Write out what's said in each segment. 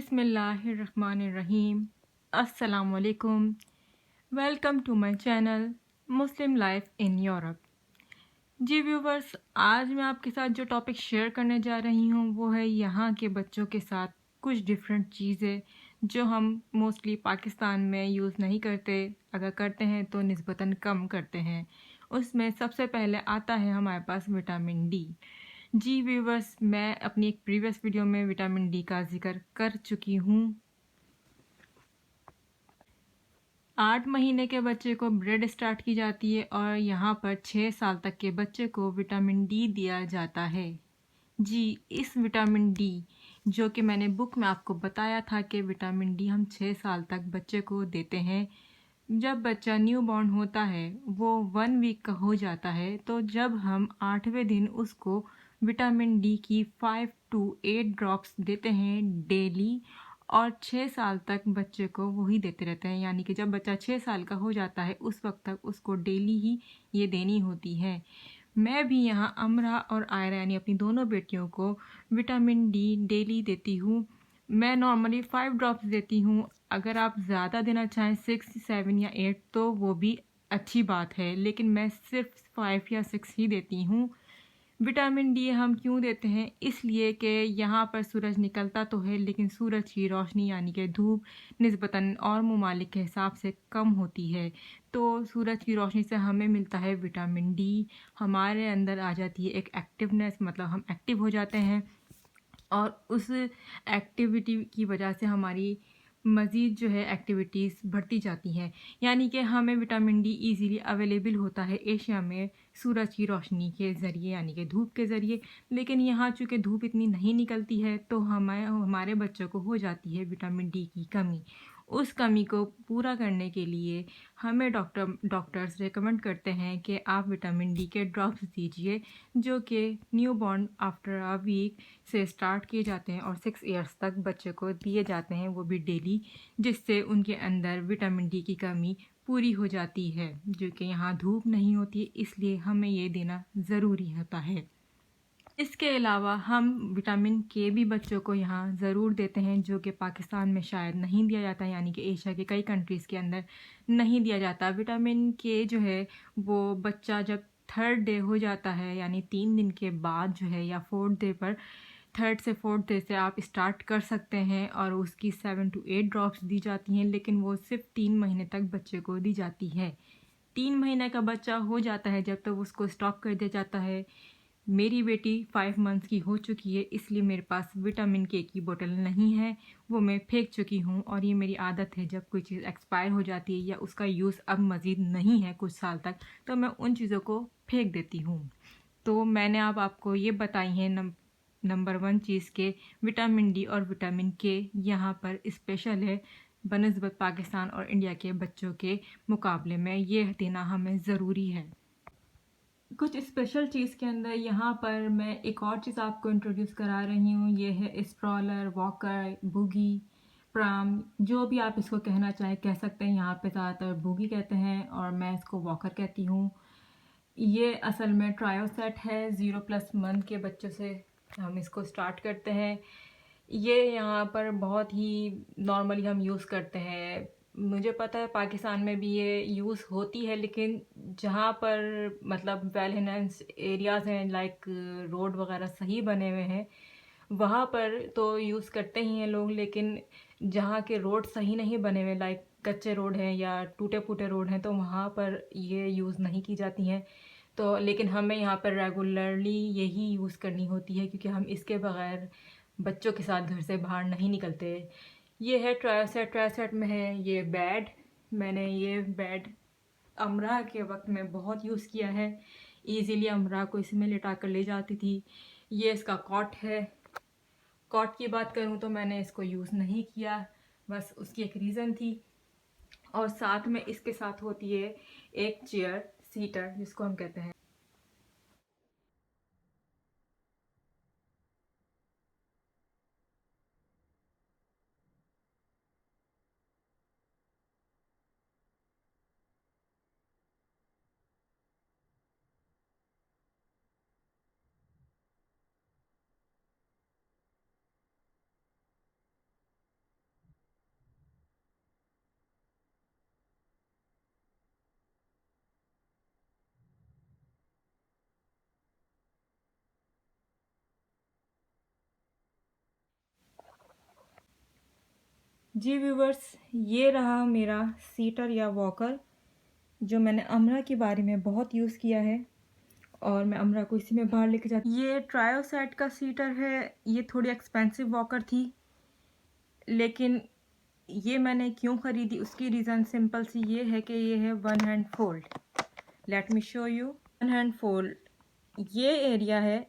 बिस्मिल्लाहिर्रहमानिर्रहीम। अस्सलामुअलैकुम। Welcome to my channel Muslim life in Europe. जी व्यूवर्स, आज मैं आपके साथ जो टॉपिक शेयर करने जा रही हूँ वो है यहाँ के बच्चों के साथ कुछ डिफरेंट चीज़ें जो हम मोस्टली पाकिस्तान में यूज़ नहीं करते, अगर करते हैं तो निस्बतन कम करते हैं। उसमें सबसे पहले आता है हमारे पास विटामिन डी। जी व्यूवर्स, मैं अपनी एक प्रीवियस वीडियो में विटामिन डी का जिक्र कर चुकी हूँ। 8 महीने के बच्चे को ब्रेड स्टार्ट की जाती है और यहाँ पर 6 साल तक के बच्चे को विटामिन डी दिया जाता है। जी, इस विटामिन डी जो कि मैंने बुक में आपको बताया था कि विटामिन डी हम 6 साल तक बच्चे को देते हैं। जब बच्चा न्यू बॉर्न होता है, वो 1 वीक का हो जाता है, तो जब हम 8वें दिन उसको विटामिन डी की 5 टू 8 ड्रॉप्स देते हैं डेली और 6 साल तक बच्चे को वही देते रहते हैं। यानी कि जब बच्चा 6 साल का हो जाता है उस वक्त तक उसको डेली ही ये देनी होती है। मैं भी यहाँ अमरा और आयरा यानी अपनी दोनों बेटियों को विटामिन डी डेली देती हूँ। मैं नॉर्मली 5 ड्रॉप्स देती हूँ। अगर आप ज़्यादा देना चाहें 6, 7 या 8 तो वो भी अच्छी बात है, लेकिन मैं सिर्फ 5 या 6 ही देती हूँ। विटामिन डी हम क्यों देते हैं? इसलिए कि यहाँ पर सूरज निकलता तो है लेकिन सूरज की रोशनी यानी कि धूप निस्बतन और ममालिक के हिसाब से कम होती है, तो सूरज की रोशनी से हमें मिलता है विटामिन डी। हमारे अंदर आ जाती है एक एक्टिवनेस, मतलब हम एक्टिव हो जाते हैं और उस एक्टिविटी की वजह से हमारी मज़ीद जो है एक्टिविटीज़ बढ़ती जाती हैं। यानी कि हमें विटामिन डी इजीली अवेलेबल होता है एशिया में सूरज की रोशनी के ज़रिए यानी कि धूप के ज़रिए। लेकिन यहाँ चूँकि धूप इतनी नहीं निकलती है तो हमारे बच्चों को हो जाती है विटामिन डी की कमी। उस कमी को पूरा करने के लिए हमें डॉक्टर्स रेकमेंड करते हैं कि आप विटामिन डी के ड्रॉप्स दीजिए, जो कि new born after a week से स्टार्ट किए जाते हैं और 6 इयर्स तक बच्चे को दिए जाते हैं, वो भी डेली, जिससे उनके अंदर विटामिन डी की कमी पूरी हो जाती है। जो कि यहाँ धूप नहीं होती, इसलिए हमें ये देना ज़रूरी होता है। इसके अलावा हम विटामिन के भी बच्चों को यहाँ ज़रूर देते हैं, जो कि पाकिस्तान में शायद नहीं दिया जाता, यानी कि एशिया के कई कंट्रीज़ के अंदर नहीं दिया जाता। विटामिन के जो है वो बच्चा जब 3rd डे हो जाता है, यानी 3 दिन के बाद जो है, या 4th डे पर, 3rd से 4th डे से आप स्टार्ट कर सकते हैं और उसकी 7 टू 8 ड्रॉप्स दी जाती हैं, लेकिन वो सिर्फ 3 महीने तक बच्चे को दी जाती है। 3 महीने का बच्चा हो जाता है जब तक उसको स्टॉप कर दिया जाता है। मेरी बेटी 5 मंथ्स की हो चुकी है, इसलिए मेरे पास विटामिन के की बोतल नहीं है, वो मैं फेंक चुकी हूँ। और ये मेरी आदत है, जब कोई चीज़ एक्सपायर हो जाती है या उसका यूज़ अब मज़ीद नहीं है कुछ साल तक, तो मैं उन चीज़ों को फेंक देती हूँ। तो मैंने अब आपको ये बताई है नंबर 1 चीज़ के विटामिन डी और विटामिन के यहाँ पर स्पेशल है बनिस्बत पाकिस्तान और इंडिया के बच्चों के मुकाबले में, ये देना हमें ज़रूरी है। कुछ स्पेशल चीज़ के अंदर यहाँ पर मैं एक और चीज़ आपको इंट्रोड्यूस करा रही हूँ। ये है स्प्रॉलर, वॉकर, बूगी, प्राम, जो भी आप इसको कहना चाहें कह सकते हैं। यहाँ पे ज़्यादातर बूगी कहते हैं और मैं इसको वॉकर कहती हूँ। ये असल में ट्रायोसेट है। 0+ मंथ के बच्चों से हम इसको स्टार्ट करते हैं। ये यहाँ पर बहुत ही नॉर्मली हम यूज़ करते हैं। मुझे पता है पाकिस्तान में भी ये यूज़ होती है, लेकिन जहाँ पर मतलब वेल एनहांस एरियाज़ हैं, लाइक रोड वगैरह सही बने हुए हैं, वहाँ पर तो यूज़ करते ही हैं लोग। लेकिन जहाँ के रोड सही नहीं बने हुए, लाइक कच्चे रोड हैं या टूटे फूटे रोड हैं, तो वहाँ पर ये यूज़ नहीं की जाती हैं। तो लेकिन हमें यहाँ पर रेगुलरली यही यूज़ करनी होती है, क्योंकि हम इसके बगैर बच्चों के साथ घर से बाहर नहीं निकलते। ये है ट्रायोसेट में है ये बेड। मैंने ये बेड अमरा के वक्त में बहुत यूज़ किया है। इजीली अमरा को इसमें लिटा कर ले जाती थी। ये इसका कॉट है। कॉट की बात करूँ तो मैंने इसको यूज़ नहीं किया, बस उसकी एक रीज़न थी। और साथ में इसके साथ होती है एक चेयर सीटर, जिसको हम कहते हैं। जी व्यूवर्स, ये रहा मेरा सीटर या वॉकर जो मैंने अमरा के बारे में बहुत यूज़ किया है और मैं अमरा को इसी में बाहर लेके जाती। ये ट्रायोसेट का सीटर है। ये थोड़ी एक्सपेंसिव वॉकर थी, लेकिन ये मैंने क्यों ख़रीदी उसकी रीज़न सिंपल सी ये है कि ये है one hand fold. Let me show you. One hand fold ये एरिया है,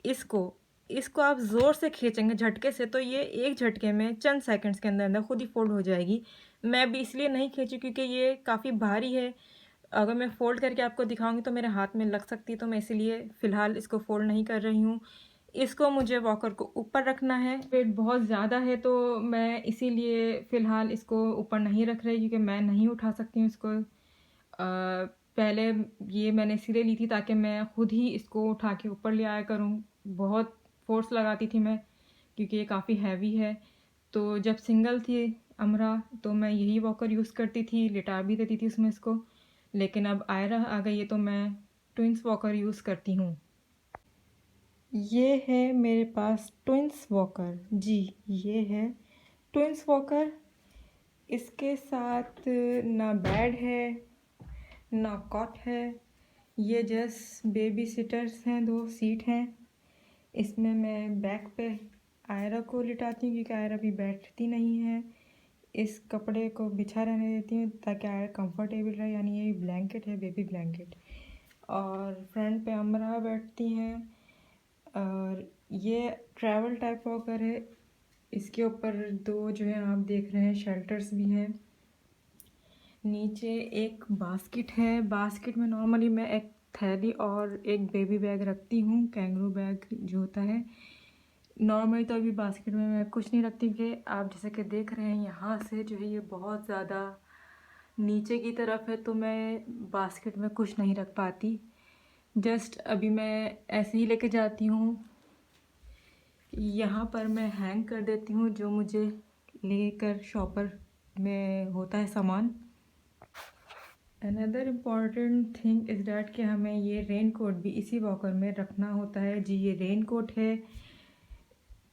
इसको इसको आप ज़ोर से खींचेंगे झटके से तो ये एक झटके में चंद सेकंड्स के अंदर अंदर खुद ही फोल्ड हो जाएगी। मैं भी इसलिए नहीं खींची क्योंकि ये काफ़ी भारी है। अगर मैं फ़ोल्ड करके आपको दिखाऊंगी तो मेरे हाथ में लग सकती है, तो मैं इसलिए फ़िलहाल इसको फ़ोल्ड नहीं कर रही हूँ। इसको मुझे वॉकर को ऊपर रखना है। वेट बहुत ज़्यादा है तो मैं इसीलिए फ़िलहाल इसको ऊपर नहीं रख रही क्योंकि मैं नहीं उठा सकती हूँ इसको। पहले ये मैंने इसीलिए ली थी ताकि मैं खुद ही इसको उठा के ऊपर ले आया करूँ। बहुत फोर्स लगाती थी मैं क्योंकि ये काफ़ी हैवी है। तो जब सिंगल थी अमरा तो मैं यही वॉकर यूज़ करती थी, लिटा भी देती थी उसमें इसको। लेकिन अब आयरा आ गई है तो मैं ट्विंस वॉकर यूज़ करती हूँ। ये है मेरे पास ट्विंस वॉकर। जी, ये है ट्विंस वॉकर। इसके साथ ना बेड है ना कॉट है, ये जस्ट बेबी सिटर्स हैं, 2 सीट हैं। इसमें मैं बैक पे आयरा को लिटाती हूँ क्योंकि आयरा भी बैठती नहीं है। इस कपड़े को बिछा रहने देती हूँ ताकि आयरा कंफर्टेबल रहे, यानी ये ब्लैंकेट है, बेबी ब्लैंकेट। और फ्रंट पे अमरा बैठती हैं। और ये ट्रैवल टाइप वॉकर है। इसके ऊपर 2 जो है आप देख रहे हैं शेल्टर्स भी हैं। नीचे एक बास्केट है। बास्केट में नॉर्मली मैं एक थैली और एक बेबी बैग रखती हूँ, कैंगरू बैग जो होता है। नॉर्मली तो अभी बास्केट में मैं कुछ नहीं रखती कि आप जैसे कि देख रहे हैं यहाँ से जो है ये बहुत ज़्यादा नीचे की तरफ है तो मैं बास्केट में कुछ नहीं रख पाती। जस्ट अभी मैं ऐसे ही लेके जाती हूँ। यहाँ पर मैं हैंग कर देती हूँ जो मुझे लेकर शॉपर में होता है सामान। Another important thing is that कि हमें ये रेन कोट भी इसी वॉकर में रखना होता है। जी, ये रेन कोट है।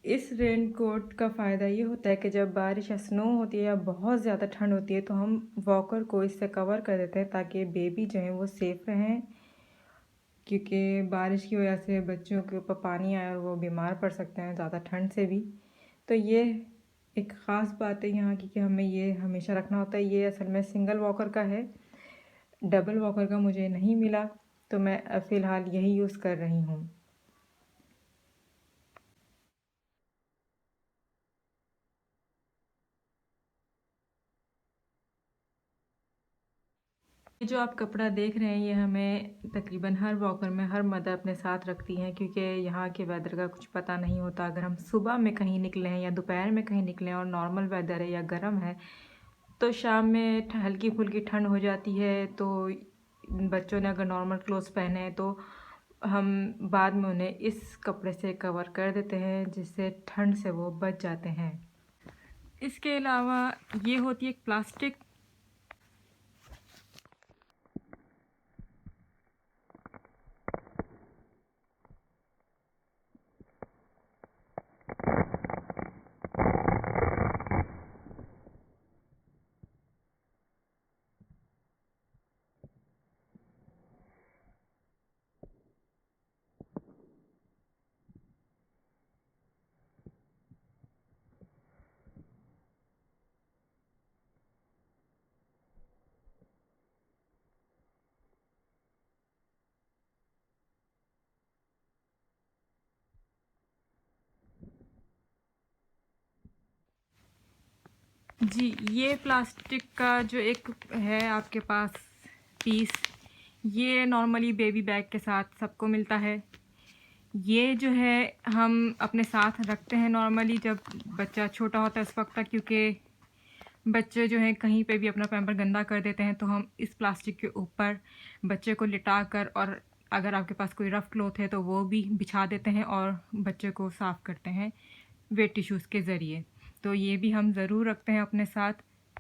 इस रेन कोट का फ़ायदा ये होता है कि जब बारिश या स्नो होती है या बहुत ज़्यादा ठंड होती है तो हम वॉकर को इससे कवर कर देते हैं ताकि बेबी जो है वो सेफ़ रहें, क्योंकि बारिश की वजह से बच्चों के ऊपर पानी आया और वो बीमार पड़ सकते हैं ज़्यादा ठंड से भी। तो ये एक ख़ास बात है यहाँ की कि हमें ये हमेशा रखना होता है। ये असल में सिंगल वॉकर का है, डबल वॉकर का मुझे नहीं मिला तो मैं फ़िलहाल यही यूज़ कर रही हूँ। ये जो आप कपड़ा देख रहे हैं ये हमें तकरीबन हर वॉकर में हर मदर अपने साथ रखती हैं क्योंकि यहाँ के वेदर का कुछ पता नहीं होता। अगर हम सुबह में कहीं निकले हैं या दोपहर में कहीं निकले हैं और नॉर्मल वेदर है या गर्म है तो शाम में हल्की फुल्की ठंड हो जाती है। तो बच्चों ने अगर नॉर्मल क्लोथ्स पहने हैं तो हम बाद में उन्हें इस कपड़े से कवर कर देते हैं जिससे ठंड से वो बच जाते हैं। इसके अलावा ये होती है एक प्लास्टिक जी, ये प्लास्टिक का जो एक है आपके पास पीस, ये नॉर्मली बेबी बैग के साथ सबको मिलता है। ये जो है हम अपने साथ रखते हैं नॉर्मली जब बच्चा छोटा होता है उस वक्त तक, क्योंकि बच्चे जो हैं कहीं पे भी अपना पैम्पर गंदा कर देते हैं तो हम इस प्लास्टिक के ऊपर बच्चे को लिटा कर, और अगर आपके पास कोई रफ़ क्लॉथ है तो वो भी बिछा देते हैं और बच्चे को साफ़ करते हैं वेट टिश्यूज़ के ज़रिए। तो ये भी हम ज़रूर रखते हैं अपने साथ।